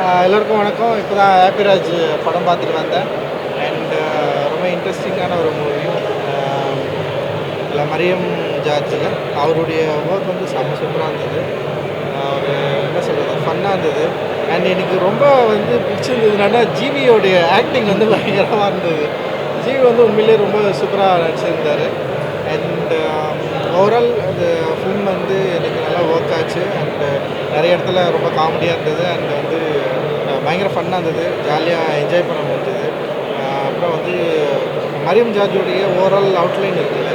எல்லோருக்கும் வணக்கம். இப்போ தான் ஹாப்பிராஜ் படம் பார்த்துட்டு வந்தேன். அண்ட் ரொம்ப இன்ட்ரெஸ்டிங்கான ஒரு மூவி. இல்லை மரியம் ஜார்ஜில் அவருடைய ஒர்க் வந்து செம்ம சூப்பராக இருந்தது. ஒரு என்ன சொல்கிறது, ஃபன்னாக இருந்தது. அண்ட் எனக்கு ரொம்ப வந்து பிடிச்சிருந்ததுனால ஜிவியோடைய ஆக்டிங் வந்து பயங்கரமாக இருந்தது. ஜிவி வந்து உண்மையிலேயே ரொம்ப சூப்பராக நடிச்சிருந்தார். அண்ட் ஓவரால் அந்த ஃபிலிம் வந்து எனக்கு நல்லா ஒர்க் ஆச்சு. அண்ட் நிறைய இடத்துல ரொம்ப காமெடியாக இருந்தது. அண்ட் வந்து பயங்கர ஃபன்னாக இருந்தது. ஜாலியாக என்ஜாய் பண்ண முடிஞ்சது. அப்புறம் வந்து மரியம் ஜார்ஜோடைய ஓவரால் அவுட்லைன் இருக்குது,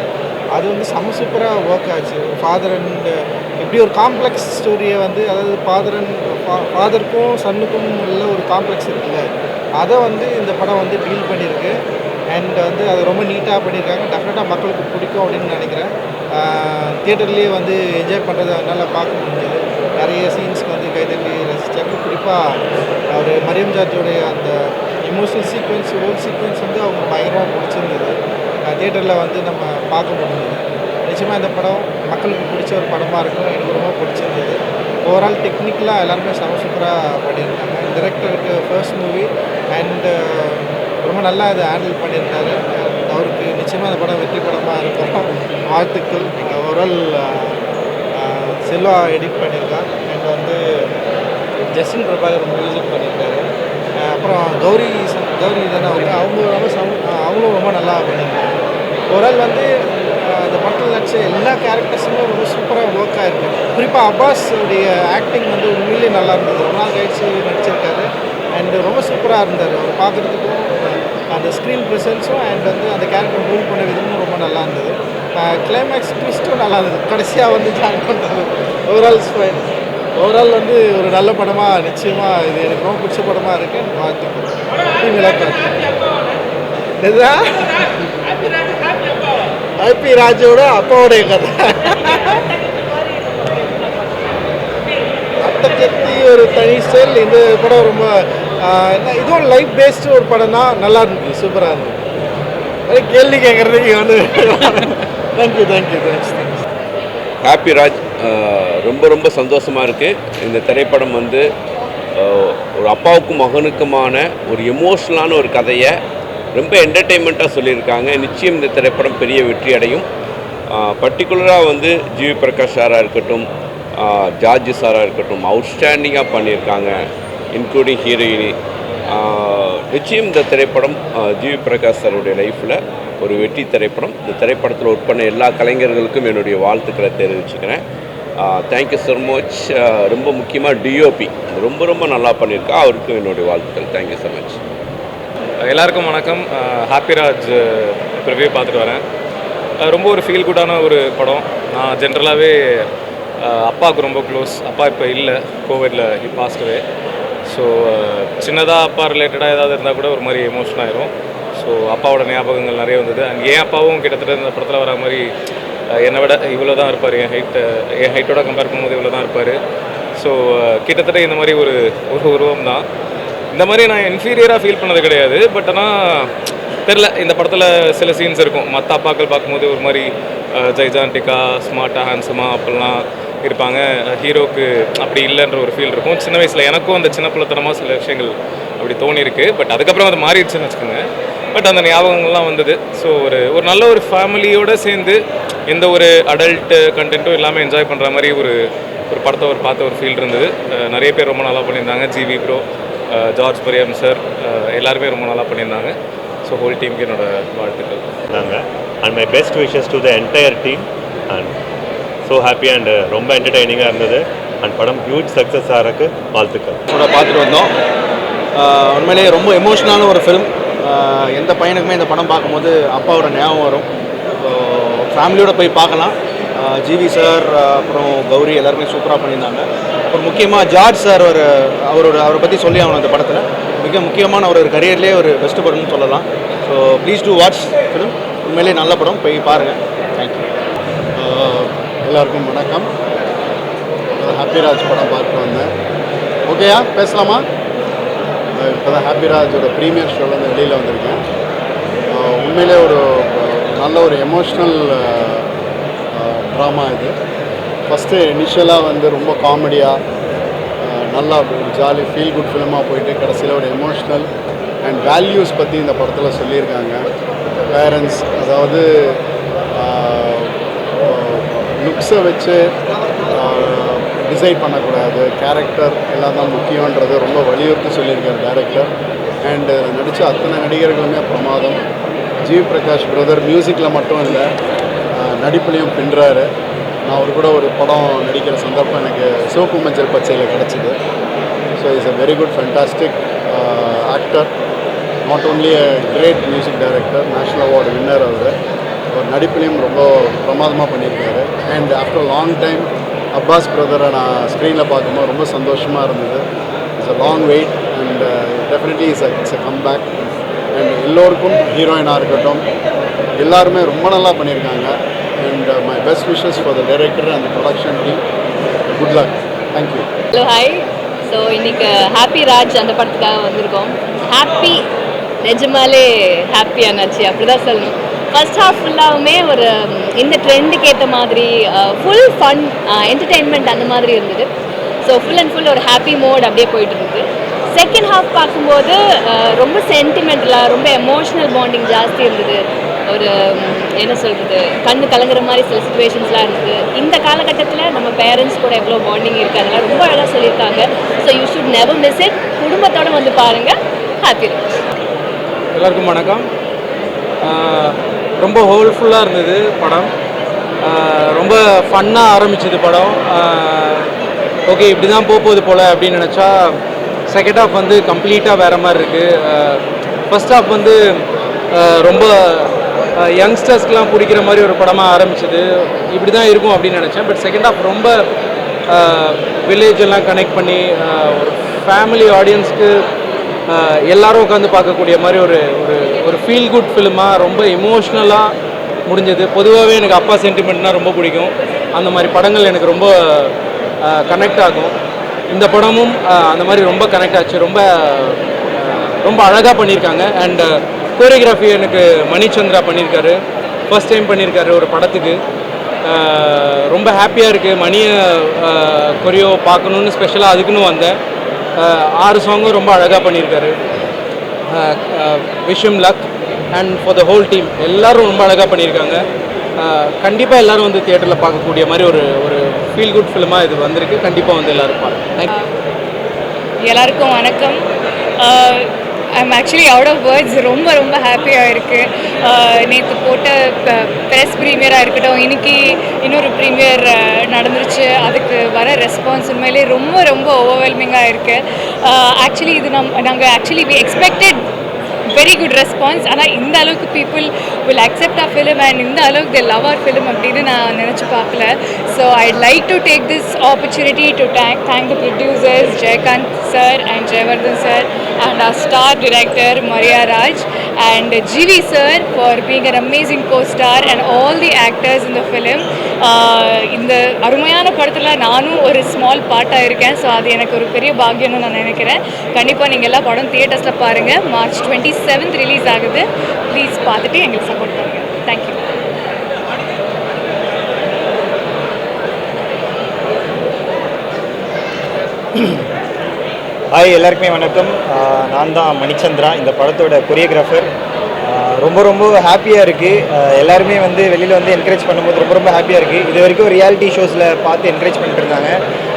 அது வந்து செம்ம சூப்பராக ஒர்க் ஆச்சு. ஃபாதர் அண்ட் இப்படி ஒரு காம்ப்ளெக்ஸ் ஸ்டோரியை வந்து, அதாவது ஃபாதருக்கும் சன்னுக்கும் உள்ள ஒரு காம்ப்ளெக்ஸ் இருக்குல்ல, அதை வந்து இந்த படம் வந்து டீல் பண்ணியிருக்கு. அண்ட் வந்து அது ரொம்ப நீட்டாக பண்ணியிருக்காங்க. டெஃபினட்டாக மக்களுக்கு பிடிக்கும் அப்படின்னு நினைக்கிறேன். தியேட்டர்லேயே வந்து என்ஜாய் பண்ணுறதை நல்லா பார்க்க முடிஞ்சது. நிறைய சீன்ஸ்க்கு வந்து கைதட்டி ரசித்தாங்க. குறிப்பாக ஒரு மரியம் ஜார்ஜோடைய அந்த எமோஷனல் சீக்வன்ஸ், ஹோல் சீக்வன்ஸ் வந்து அவங்க பயங்கரமாக பிடிச்சிருந்தது. தியேட்டரில் வந்து நம்ம பார்க்க முடிஞ்சது. நிச்சயமாக இந்த படம் மக்களுக்கு பிடிச்ச ஒரு படமாக இருக்கும். எனக்கு ரொம்ப பிடிச்சிருந்தது. ஓவரால் டெக்னிக்கலாக எல்லாருமே செம சூப்பராக பண்ணியிருக்காங்க. டைரக்டருக்கு ஃபர்ஸ்ட் மூவி. அண்டு ரொம்ப நல்லா இதை ஹேண்டில் பண்ணியிருந்தார். அவருக்கு நிச்சயமாக இந்த படம் வெற்றி படமாக இருக்கும். வாழ்த்துக்கள். ஓவரால் செல்வா எடிட் பண்ணியிருக்கான். அண்ட் வந்து ஜஸ்டின் பிரபாகர் மியூசிக் பண்ணியிருக்காரு. அப்புறம் கௌரி தானே அவங்களும் ரொம்ப நல்லா பண்ணியிருக்காங்க. ஓவரால் வந்து அந்த படத்தில் நடிச்ச எல்லா கேரக்டர்ஸுமே ரொம்ப சூப்பராக ஒர்க் ஆகிருக்கு. குறிப்பாக அப்பாஸ் உடைய ஆக்டிங் வந்து உண்மையிலேயே நல்லா இருந்தது. ரொம்ப நாள் கழிச்சு நடிச்சிருக்காரு. அண்டு ரொம்ப சூப்பராக இருந்தார். அவர் பார்க்குறதுக்கும் அந்த ஸ்க்ரீன் ப்ரெசன்ஸும் அண்ட் வந்து அந்த கேரக்டர் மூவ் பண்ண விதமும் ரொம்ப நல்லா இருந்தது. கிளைமேக்ஸ் ட்விஸ்ட்டும் நல்லா இருந்தது. கடைசியாக வந்து ஜாயின் பண்ணுறது ஓவரால் வந்து ஒரு நல்ல படமாக நிச்சயமாக இது எனக்கு ரொம்ப பிடிச்ச படமாக இருக்குது. வாழ்த்துக்கள். இதுதான் ஹாப்பி ராஜோட அப்பாவுடைய கதை. அட்டச்சத்தி ஒரு தனி ஸ்டைல். இந்த படம் ரொம்ப இதுவும் லைஃப் பேஸ்டு ஒரு படம் தான். நல்லா இருந்தது, சூப்பராக இருந்தது. அதே கேள்வி கேட்குறதுக்கு வந்து தேங்க்ஸ். ஹாப்பி ராஜ் ரொம்ப ரொம்ப சந்தோஷமாக இருக்குது. இந்த திரைப்படம் வந்து ஒரு அப்பாவுக்கும் மகனுக்குமான ஒரு எமோஷ்னலான ஒரு கதையை ரொம்ப என்டர்டெயின்மெண்ட்டாக சொல்லியிருக்காங்க. நிச்சயம் இந்த திரைப்படம் பெரிய வெற்றி அடையும். பர்டிகுலராக வந்து ஜிவி பிரகாஷ் சாராக இருக்கட்டும், ஜார்ஜ் சாராக இருக்கட்டும், அவுட்ஸ்டாண்டிங்காக பண்ணியிருக்காங்க. இன்க்ளூடிங் ஹீரோயினி. நிச்சயம் இந்த திரைப்படம் ஜிவி பிரகாஷ் சாருடைய லைஃப்பில் ஒரு வெற்றி திரைப்படம். இந்த திரைப்படத்தில் ஒர்க் பண்ண எல்லா கலைஞர்களுக்கும் என்னுடைய வாழ்த்துக்களை தெரிவிச்சுக்கிறேன். Thank you so much. ரொம்ப முக்கியமாக டிஓபி ரொம்ப ரொம்ப நல்லா பண்ணியிருக்கா, அவருக்கும் என்னுடைய வாழ்த்துக்கள். Thank you so much. எல்லாருக்கும் வணக்கம். ஹாப்பிராஜ் ரிவ்யூ பார்த்துட்டு வரேன். ரொம்ப ஒரு ஃபீல் குட்டான ஒரு படம். நான் ஜென்ரலாகவே அப்பாவுக்கு ரொம்ப க்ளோஸ். அப்பா இப்போ இல்லை, கோவிடில் ஹி பாஸ்ட் அவே. ஸோ சின்னதாக அப்பா ரிலேட்டடாக ஏதாவது இருந்தால் கூட ஒரு மாதிரி எமோஷன் ஆயிரும். ஸோ அப்பாவோட ஞாபகங்கள் நிறைய வந்தது. அண்ட் என் அப்பாவும் கிட்டத்தட்ட இந்த படத்தில் வர மாதிரி என்னை விட இவ்வளோ தான் இருப்பார். என் ஹைட்டோட கம்பேர் பண்ணும்போது இவ்வளோ தான் இருப்பார். ஸோ கிட்டத்தட்ட இந்த மாதிரி ஒரு உருவம் தான். இந்த மாதிரி நான் இன்ஃபீரியராக ஃபீல் பண்ணது கிடையாது. பட் ஆனால் தெரில, இந்த படத்தில் சில சீன்ஸ் இருக்கும். மற்ற அப்பாக்கள் பார்க்கும்போது ஒரு மாதிரி ஜைஜான்டிக்காக ஸ்மார்ட்டாக ஹேண்ட்ஸமாக அப்படிலாம் இருப்பாங்க. ஹீரோக்கு அப்படி இல்லைன்ற ஒரு ஃபீல் இருக்கும். சின்ன வயசில் எனக்கும் அந்த சின்ன பிள்ளைத்தனமாக சில விஷயங்கள் அப்படி தோணியிருக்கு. பட் அதுக்கப்புறம் அது மாறிடுச்சுன்னு வச்சுக்கோங்க. பட் அந்த ஞாபகங்கள்லாம் வந்தது. ஸோ ஒரு நல்ல ஒரு ஃபேமிலியோடு சேர்ந்து எந்த ஒரு அடல்ட் கண்டென்ட்டும் எல்லாமே என்ஜாய் பண்ணுற மாதிரி ஒரு படத்தை பார்த்த ஒரு ஃபீல் இருந்தது. நிறைய பேர் ரொம்ப நல்லா பண்ணியிருந்தாங்க. ஜிவி ப்ரோ, ஜார்ஜ் மரியம் சார், எல்லாருமே ரொம்ப நல்லா பண்ணியிருந்தாங்க. ஸோ ஹோல் டீமுக்கு என்னோட வாழ்த்துக்கள். And my best wishes to the entire team. And so happy அண்ட் ரொம்ப என்டர்டெய்னிங்காக இருந்தது. அண்ட் படம் ஹியூஜ் சக்ஸஸ் ஆகிறதுக்கு வாழ்த்துக்கள். பார்த்துட்டு வந்தோம். உண்மையிலேயே ரொம்ப எமோஷ்னலான ஒரு ஃபிலிம். எந்த பையனுக்குமே இந்த படம் பார்க்கும்போது அப்பாவோட ஞாபகம் வரும். ஃபேமிலியோடு போய் பார்க்கலாம். ஜிவி சார் அப்புறம் கௌரி எல்லாருமே சூப்பராக பண்ணியிருந்தாங்க. அப்புறம் முக்கியமாக ஜார்ஜ் சார் அவரை பற்றி சொல்லி ஆகணும். அந்த படத்தில் மிக முக்கியமான ஒரு கரியர்லேயே ஒரு பெஸ்ட்டு படம்னு சொல்லலாம். So please do watch film. உண்மையிலேயே நல்ல படம், போய் பாருங்கள். தேங்க்யூ. எல்லாருக்கும் வணக்கம். ஹாப்பிராஜ் படம் பார்த்து வந்தேன். ஓகேயா, பேசலாமா? இப்போ தான் ஹாப்பிராஜோட ப்ரீமியர் ஷோலேருந்து வெளியில் வந்திருக்கேன். உண்மையிலே ஒரு நல்ல ஒரு எமோஷ்னல் ட்ராமா இது. ஃபஸ்ட்டு இனிஷியலாக வந்து ரொம்ப காமெடியாக நல்லா ஒரு ஜாலி ஃபீல் குட் ஃபிலிமாக போயிட்டு கடைசியில் ஒரு எமோஷ்னல் அண்ட் வேல்யூஸ் பற்றி இந்த படத்தில் சொல்லியிருக்காங்க. பேரண்ட்ஸ், அதாவது லுக்ஸை வச்சு டிசைட் பண்ணக்கூடாது, கேரக்டர் எல்லாம் தான் முக்கியன்றது ரொம்ப வலியுறுத்தி சொல்லியிருக்கார் டைரக்டர். அண்டு நடித்த அத்தனை நடிகர்களுமே பிரமாதம். ஜிவி பிரகாஷ் பிரதர் மியூசிக்கில் மட்டும் இல்லை, நடிப்புலையும் பின்னுறாரு. நான் அவர் கூட ஒரு படம் நடிக்கிற சந்தர்ப்பம் எனக்கு சிவப்பு மஞ்சள் பச்சையில் கிடச்சிது. So is a very good fantastic actor, not only a great music director, national award winner அவர். அவர் நடிப்புலையும் ரொம்ப பிரமாதமாக பண்ணியிருக்காரு. And after long time Abbas பிரதரை நான் ஸ்க்ரீனில் பார்க்கும்போது ரொம்ப சந்தோஷமாக இருந்தது. It's a long wait and definitely it's a comeback. And எல்லோருக்கும், ஹீரோயினாக இருக்கட்டும், எல்லாருமே ரொம்ப நல்லா பண்ணியிருக்காங்க. And my best wishes for the director and production team. Good luck. Thank you. Hello, hi. So இன்றைக்கி ஹாப்பி ராஜ் அந்த படத்துக்காக வந்திருக்கோம். ஹாப்பி, நிஜமாலே ஹாப்பியானாச்சு, அப்படி தான் சொல்லணும். ஃபர்ஸ்ட் ஹாஃப் ஃபுல்லாகவுமே ஒரு இந்த ட்ரெண்டுக்கு ஏற்ற மாதிரி ஃபுல் ஃபன் என்டர்டெயின்மெண்ட் அந்த மாதிரி இருந்தது. ஸோ ஃபுல் அண்ட் ஃபுல் ஒரு ஹாப்பி மோட் அப்படியே போயிட்டு இருந்தது. செகண்ட் ஹாஃப் பார்க்கும்போது ரொம்ப சென்டிமெண்டலாக, ரொம்ப எமோஷ்னல் பாண்டிங் ஜாஸ்தி இருந்தது. ஒரு என்ன சொல்கிறது, கண்ணு கலங்குற மாதிரி சில சுச்சுவேஷன்ஸ்லாம் இருந்தது. இந்த காலகட்டத்தில் நம்ம பேரண்ட்ஸ் கூட எவ்வளோ பாண்டிங் இருக்குது அதெல்லாம் ரொம்ப அழகாக சொல்லியிருக்காங்க. So you should never miss it. குடும்பத்தோடு வந்து பாருங்கள். ஹாப்பி. எல்லாருக்கும் வணக்கம். ரொம்ப ஹோல்ஃபுல்லாக இருந்தது படம். ரொம்ப ஃபன்னாக ஆரம்பிச்சது படம். ஓகே, இப்படி தான் போகுது போல் அப்படின்னு நினச்சா செகண்ட் ஹாஃப் வந்து கம்ப்ளீட்டாக வேறு மாதிரி இருக்குது. ஃபர்ஸ்ட் ஹாஃப் வந்து ரொம்ப யங்ஸ்டர்ஸ்க்கெலாம் பிடிக்கிற மாதிரி ஒரு படமாக ஆரம்பிச்சது. இப்படி தான் இருக்கும் அப்படின்னு நினச்சேன். பட் செகண்ட் ஹாஃப் ரொம்ப வில்லேஜ் எல்லாம் கனெக்ட் பண்ணி ஒரு ஃபேமிலி ஆடியன்ஸ்க்கு எல்லாரும் உட்காந்து பார்க்கக்கூடிய மாதிரி ஒரு ஒரு ஒரு ஃபீல் குட் ஃபிலிமாக ரொம்ப எமோஷ்னலாக முடிஞ்சது. பொதுவாகவே எனக்கு அப்பா சென்டிமெண்ட்னால் ரொம்ப பிடிக்கும். அந்த மாதிரி படங்கள் எனக்கு ரொம்ப கனெக்ட் ஆகும். இந்த படமும் அந்த மாதிரி ரொம்ப கனெக்ட் ஆச்சு. ரொம்ப ரொம்ப அழகாக பண்ணியிருக்காங்க. அண்ட் கோரியோகிராஃபி எனக்கு மணிச்சந்திரா பண்ணியிருக்காரு. ஃபர்ஸ்ட் டைம் பண்ணியிருக்காரு ஒரு படத்துக்கு. ரொம்ப ஹாப்பியாக இருக்குது. மணியை கொரியோ பார்க்கணுன்னு ஸ்பெஷலாக அதுக்குன்னு வந்தேன். 6 சாங்கும் ரொம்ப அழகாக பண்ணியிருக்காரு. விஷம் luck and for the whole team எல்லோரும் ரொம்ப அழகாக பண்ணியிருக்காங்க. கண்டிப்பாக எல்லோரும் வந்து தியேட்டரில் பார்க்கக்கூடிய மாதிரி ஒரு ஒரு ஃபீல் குட் ஃபிலிமாக இது வந்திருக்கு. கண்டிப்பாக வந்து எல்லோரும் பாருங்கள். எல்லாருக்கும் வணக்கம். I'm actually out of words. ரொம்ப ரொம்ப ஹாப்பியாக இருக்குது. நேற்று போட்ட ப்ரெஸ் ப்ரீமியராக இருக்கட்டும், இன்றைக்கி இன்னொரு ப்ரீமியர் நடந்துருச்சு. அதுக்கு வர ரெஸ்பான்ஸ் உண்மையிலே ரொம்ப ரொம்ப ஓவர்வெல்மிங்காக இருக்குது. ஆக்சுவலி இது நாங்கள் actually we expected very good response. ஆனால் இந்த அளவுக்கு people will accept our film and இந்த அளவுக்கு தே லவ் ஆர் ஃபிலிம் அப்படின்னு நான் நினச்சி பார்க்கல. So I'd like to take this opportunity to thank the producers Jayakanth sir and Jayewardene sir and our star director Maria Raj and GV sir for being an amazing co-star and all the actors in the film. இந்த அருமையான படத்தில் நானும் ஒரு small பார்ட்டாக இருக்கேன். So அது எனக்கு ஒரு பெரிய பாக்கியம்னு நான் நினைக்கிறேன். கண்டிப்பாக நீங்கள் எல்லா படம் தியேட்டர்ஸில் பாருங்கள். March 27th ரிலீஸ் ஆகுது. ப்ளீஸ் பார்த்துட்டு எங்களுக்கு சப்போர்ட் பண்ணுங்கள். தேங்க்யூ. ஹாய், எல்லாருக்குமே வணக்கம். நான் தான் மணிச்சந்திரா, இந்த படத்தோட கொரியோகிராஃபர். ரொம்ப ரொம்ப ஹாப்பியாக இருக்குது. எல்லாருமே வந்து வெளியில் வந்து என்கரேஜ் பண்ணும்போது ரொம்ப ரொம்ப ஹாப்பியாக இருக்குது. இது வரைக்கும் ரியாலிட்டி ஷோஸில் பார்த்து என்கரேஜ் பண்ணிட்டு இருந்தாங்க.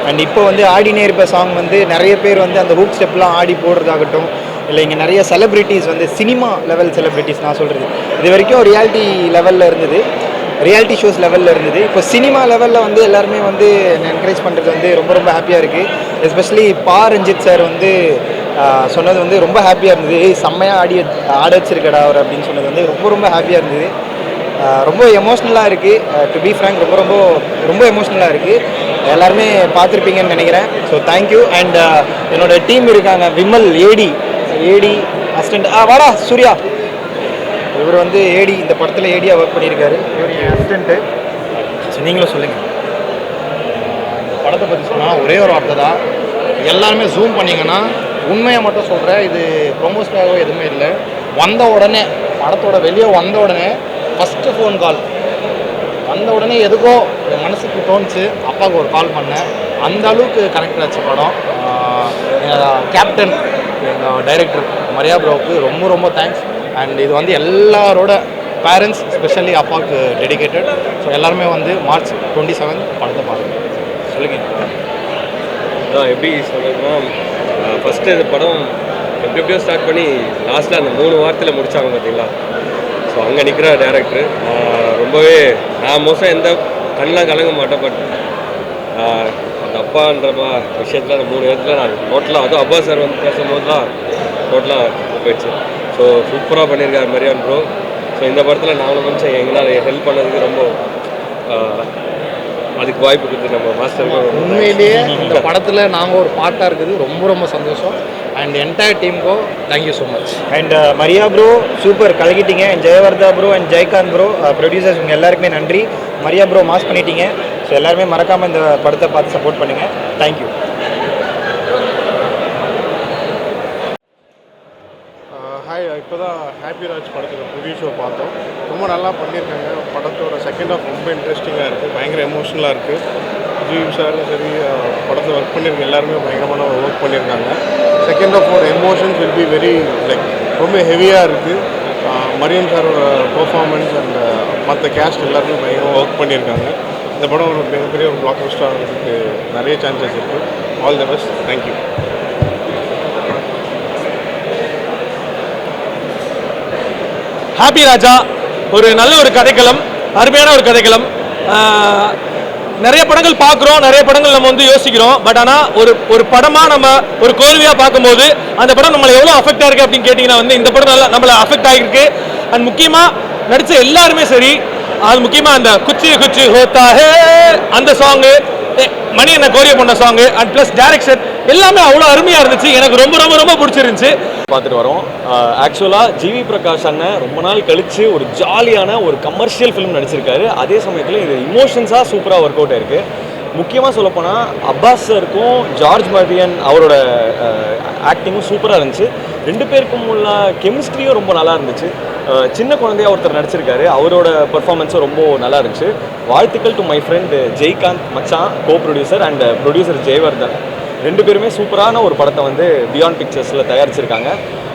அண்ட் இப்போ வந்து ஆடினே இருப்ப சாங் வந்து நிறைய பேர் வந்து அந்த ஹூக் ஸ்டெப்லாம் ஆடி போடுறதாகட்டும், இல்லை இங்கே நிறைய செலிப்ரிட்டிஸ் வந்து சினிமா லெவல் செலிப்ரிட்டிஸ் நான் சொல்கிறது, இது வரைக்கும் ரியாலிட்டி லெவலில் இருந்தது, ரியாலிட்டி ஷோஸ் லெவலில் இருந்தது. இப்போ சினிமா லெவலில் வந்து எல்லாருமே வந்து என்கரேஜ் பண்ணுறது வந்து ரொம்ப ரொம்ப ஹாப்பியாக இருக்குது. எஸ்பெஷலி ரஞ்சித் சார் வந்து சொன்னது வந்து ரொம்ப ஹாப்பியாக இருந்தது. செம்மையாக ஆட வச்சிருக்கடா அவர் அப்படின்னு சொன்னது வந்து ரொம்ப ரொம்ப ஹாப்பியாக இருந்தது. ரொம்ப எமோஷ்னலாக இருக்குது. டு பி ஃப்ரேங்க் ரொம்ப ரொம்ப ரொம்ப எமோஷ்னலாக இருக்குது. எல்லாருமே பார்த்துருப்பீங்கன்னு நினைக்கிறேன். So thank you. அண்ட் என்னோடய டீம் இருக்காங்க. விமல் ஏடி அசிஸ்டண்ட். வாடா சூர்யா, இவர் வந்து ஏடி, இந்த படத்தில் ஏடியாக ஒர்க் பண்ணியிருக்காரு. இவர் என் அசிஸ்டண்ட்டு. ஸோ நீங்களும் சொல்லுங்கள். இந்த படத்தை பற்றி சொன்னால் ஒரே ஒரு வார்த்தை தான். எல்லாருமே ஜூம் பண்ணிங்கன்னா, உண்மையை மட்டும் சொல்கிறேன், இது ப்ரொமோஷனாகவோ எதுவுமே இல்லை. வந்த உடனே படத்தோட வெளியே வந்த உடனே ஃபஸ்ட்டு ஃபோன் கால் வந்த உடனே எதுக்கோ என் மனசுக்கு தோணுச்சு, அப்பாவுக்கு ஒரு கால் பண்ணேன். அந்த அளவுக்கு கனெக்ட் ஆச்சு படம். கேப்டன் எங்கள் டைரக்டர் மரியா ப்ரோவுக்கு ரொம்ப ரொம்ப தேங்க்ஸ். அண்ட் இது வந்து எல்லாரோட பேரண்ட்ஸ் ஸ்பெஷலி அப்பாவுக்கு டெடிகேட்டட். ஸோ எல்லாருமே வந்து மார்ச் 27 படத்தை பாருங்கள். சொல்லுங்க. அதான் எப்படி சொல்கிறதுனா, ஃபஸ்ட்டு இந்த படம் எப்படியோ ஸ்டார்ட் பண்ணி லாஸ்ட்டில் அந்த 3 வாரத்தில் முடித்தாங்க பார்த்தீங்களா. ஸோ அங்கே நிற்கிற டேரக்டர் ரொம்பவே நான் மோஸ்ட்டாக எந்த கண்ணெலாம் கலங்க மாட்டேன். பட் அந்த அப்பான்ற விஷயத்தில் அந்த 3 இடத்துல நான் டோட்டலாக, அதுவும் அப்பா சார் வந்து பேசும்போதுலாம் டோட்டலாக போயிடுச்சு. ஸோ சூப்பராக பண்ணியிருக்காரு மரியான் ப்ரோ. ஸோ இந்த படத்தில் நானும் கொஞ்சம் எங்களால் ஹெல்ப் பண்ணதுக்கு ரொம்ப அதுக்கு வாய்ப்பு கொடுத்து நம்ம மாஸ்டருக்கு உண்மையிலேயே இந்த படத்தில் நாங்கள் ஒரு பார்ட்டாக இருக்குது ரொம்ப ரொம்ப சந்தோஷம். அண்ட் என்டையர் டீமுக்கும் thank you so much. And Maria bro super கலக்கிட்டீங்க. And Jayavardha bro and Jayakanth bro producers இவங்க எல்லாருக்குமே நன்றி. மரியா ப்ரோ மாஸ் பண்ணிட்டீங்க. ஸோ எல்லாருமே மறக்காமல் இந்த படத்தை பார்த்து சப்போர்ட் பண்ணுங்கள். தேங்க்யூ. ஹாய், இப்போ தான் ஹாப்பி ராஜ் படத்தில் புதிய ஷோ பார்த்தோம். ரொம்ப நல்லா பண்ணியிருக்காங்க. படத்தோட செகண்ட் ஹாஃப் ரொம்ப இன்ட்ரெஸ்டிங்காக இருக்குது, பயங்கர எமோஷ்னலாக இருக்குது. ஜிவி சாரும் சரி, படத்தில் ஒர்க் பண்ணியிருக்க எல்லாருமே பயங்கரமான ஒர்க் பண்ணியிருக்காங்க. செகண்ட் ஹாஃபோட எமோஷன்ஸ் வில் பி வெரி ரொம்ப ஹெவியாக இருக்குது. மரியம் சாரோட பெர்ஃபார்மன்ஸ் அண்ட் மற்ற கேஸ்ட் எல்லாருமே பயங்கரமாக ஒர்க் பண்ணியிருக்காங்க. இந்த படம் ஒரு மிகப்பெரிய ஒரு பிளாக் பஸ்டர் ஆகிறதுக்கு நிறைய சான்சஸ் இருக்குது. All the best. Thank you. Happy Raja ஒரு நல்ல ஒரு கதைக்களம், அருமையான ஒரு கதைக்களம். நிறைய படங்கள் பார்க்குறோம், நிறைய படங்கள் நம்ம வந்து யோசிக்கிறோம். பட் ஆனால் ஒரு படமாக நம்ம ஒரு கோல்வியாக பார்க்கும்போது அந்த படம் நம்மளை எவ்வளோ அஃபெக்ட் ஆயிருக்கு அப்படின்னு கேட்டிங்கன்னா வந்து இந்த படம் நல்லா நம்மளை அஃபெக்ட் ஆகிருக்கு. அண்ட் முக்கியமாக நடித்த எல்லாருமே சரி, அது முக்கியமாக அந்த குச்சி குச்சி ஹோத்தா ஹே அந்த சாங்கு, மணி என்ன கோரிய பண்ண சாங்கு அண்ட் ப்ளஸ் டைரக்ஷன் எல்லாமே அவ்வளோ அருமையாக இருந்துச்சு. எனக்கு ரொம்ப ரொம்ப ரொம்ப பிடிச்சிருந்துச்சு. பார்த்துட்டு வரோம். ஆக்சுவலாக ஜிவி பிரகாஷ் அண்ணன் ரொம்ப நாள் கழித்து ஒரு ஜாலியான ஒரு கமர்ஷியல் ஃபிலிம் நடிச்சிருக்காரு. அதே சமயத்தில் இது இமோஷன்ஸாக சூப்பராக ஒர்க் அவுட் ஆயிருக்கு. முக்கியமாக சொல்லப்போனால் அப்பாஸ் சாருக்கும் ஜார்ஜ் மரியன் அவரோட ஆக்டிங்கும் சூப்பராக இருந்துச்சு. 2 பேருக்கும் உள்ள கெமிஸ்ட்ரியும் ரொம்ப நல்லா இருந்துச்சு. சின்ன குழந்தையாக ஒருத்தர் நடிச்சிருக்காரு, அவரோட பெர்ஃபார்மன்ஸும் ரொம்ப நல்லா இருந்துச்சு. வாழ்த்துக்கள் டு மை ஃப்ரெண்ட் ஜெய்காந்த் மச்சான், கோ ப்ரொடியூசர் அண்ட் ப்ரொடியூசர் ஜெயவர்தன். 2 பேருமே சூப்பரான ஒரு படத்தை வந்து பியாண்ட் பிக்சர்ஸில் தயாரிச்சிருக்காங்க.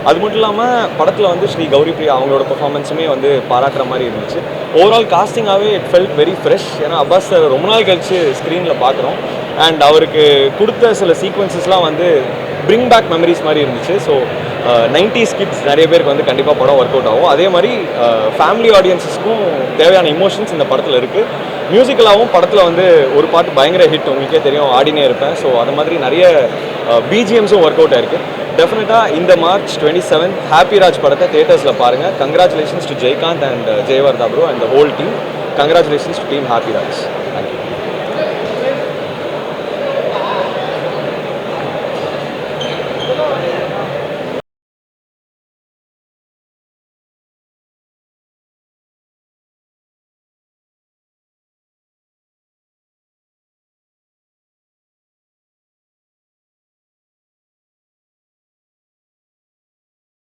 அது மட்டும் இல்லாமல் படத்தில் வந்து ஸ்ரீ கௌரி பிரியா அவங்களோட பெர்ஃபார்மன்ஸுமே வந்து பாராட்டுற மாதிரி இருந்துச்சு. ஓவரால் காஸ்டிங்காகவே இட் ஃபெல்ட் வெரி ஃப்ரெஷ். ஏன்னா அப்பாஸ் சார் ரொம்ப நாள் கழித்து ஸ்க்ரீனில் பார்க்குறோம். அண்ட் அவருக்கு கொடுத்த சில சீக்வன்சஸ்லாம் வந்து பிரிங் பேக் மெமரிஸ் மாதிரி இருந்துச்சு. ஸோ 90s கிட்ஸ் நிறைய பேருக்கு வந்து கண்டிப்பாக படம் ஒர்க் அவுட் ஆகும். அதே மாதிரி ஃபேமிலி ஆடியன்ஸஸ்க்கும் தேவையான இமோஷன்ஸ் இந்த படத்தில் இருக்குது. மியூசிக்கலாகவும் படத்தில் வந்து ஒரு பாட்டு பயங்கர ஹிட், உங்களுக்கே தெரியும், ஆடினே இருப்பேன். ஸோ அது மாதிரி நிறைய பிஜிஎம்ஸும் ஒர்க் அவுட் ஆயிருக்கு. டெஃபினட்டாக இந்த மார்ச் 27 ஹாப்பி ராஜ் படத்தை தியேட்டர்ஸில் பாருங்கள். Congratulations to Jaikanth and Jayavardha bro and the whole team. Congratulations to team happy Raj. Thank you.